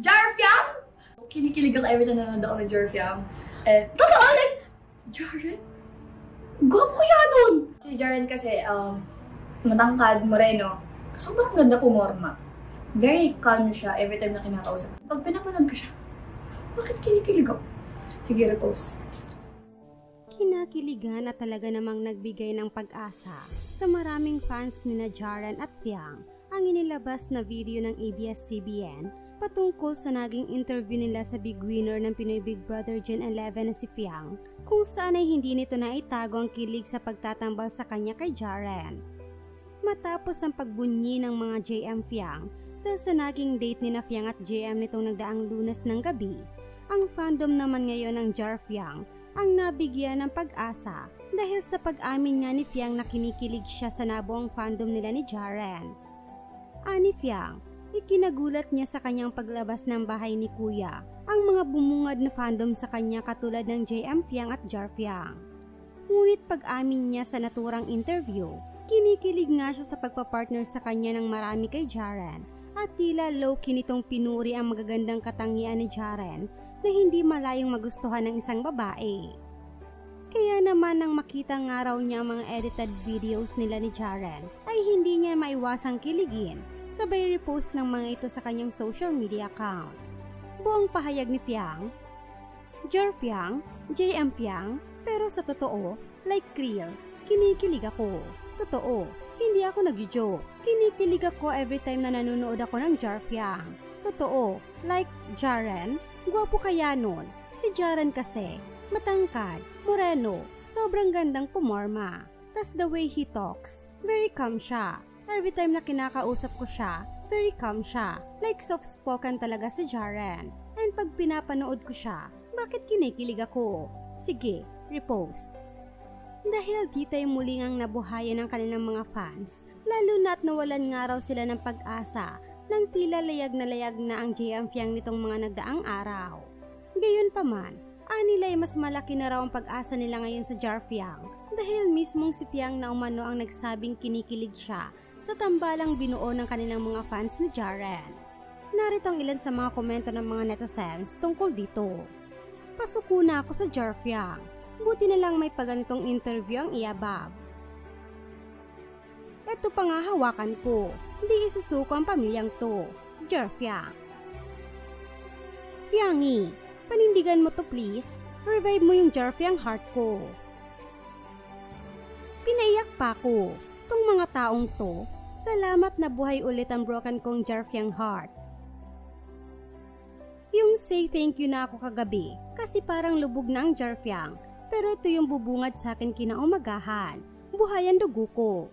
Jarfiang! Kinikilig ako every time nanonood ako ng Jarfiang. Totoo, like, Jaren? Gwapo kaya nun! Si Jaren kasi, matangkad, moreno. Sobrang ganda pumorma. Very calm siya every time na kinakausap. Pag pinapanood ko siya, bakit kinikilig ako? Sige, repost. Kinakiligan at talaga namang nagbigay ng pag-asa sa maraming fans ni na Jaren at Fiang ang inilabas na video ng ABS-CBN patungkol sa naging interview nila sa big winner ng Pinoy Big Brother Gen 11 na si Fiang, kung saan ay hindi nito na itago ang kilig sa pagtatambal sa kanya kay Jaren. Matapos ang pagbunyi ng mga JM Fiang dahil sa naging date ni na Fiang at JM nitong nagdaang Lunes ng gabi, ang fandom naman ngayon ng Jar Fiang ang nabigyan ng pag-asa dahil sa pag-amin nga ni Fiang na kinikilig siya sa nabuong fandom nila ni Jaren. Ani Fiang, ikinagulat niya sa kanyang paglabas ng bahay ni Kuya ang mga bumungad na fandom sa kanya katulad ng JM Fiang at Jar Fiang. Ngunit pag-amin niya sa naturang interview, kinikilig nga siya sa pagpapartner sa kanya ng marami kay Jaren at tila low-key nitong pinuri ang magagandang katangian ni Jaren na hindi malayong magustuhan ng isang babae. Kaya naman nang makita nga raw niya ang mga edited videos nila ni Jaren ay hindi niya maiwasang kiligin, sabay repost ng mga ito sa kanyang social media account. Buong pahayag ni Fiang, Jar Fiang, JM Fiang, pero sa totoo, like real, kinikilig ako. Totoo, hindi ako nag-joke. Kinikilig ako every time na nanonood ako ng Jar Fiang. Totoo, like Jaren, gwapo kaya nun. Si Jaren kasi, matangkad, moreno, sobrang gandang pumorma. Tas the way he talks, very calm siya. Every time na kinakausap ko siya, very calm siya. Like soft-spoken talaga si Jaren. And pag pinapanood ko siya, bakit kinikilig ako? Sige, repost. Dahil dito ay muling ang nabuhayan ng kanilang mga fans, lalo na at nawalan nga raw sila ng pag-asa nang tila layag na ang JM Fiang nitong mga nagdaang araw. Gayunpaman, anila ay mas malaki na raw ang pag-asa nila ngayon sa Jar Fiang dahil mismong si Fiang na umano ang nagsabing kinikilig siya sa tambalang binuo ng kanilang mga fans ni Jaren. Narito ang ilan sa mga komento ng mga netizens tungkol dito. Pasuko na ako sa Jar Fiang. Buti na lang may paganitong interview ang iabab. Eto pa nga hawakan ko. Hindi isusuko ang pamilyang to. Jar Fiang. Fiangi, panindigan mo to please. Revive mo yung Jar Fiang heart ko. Pinaiyak pa ko. Tong mga taong to, salamat na buhay ulit ang broken kong Jar Fiang heart. Yung say thank you na ako kagabi kasi parang lubog na ang Jar Fiang. Pero ito yung bubungad sa akin kinaumagahan. Buhay ang dugo ko.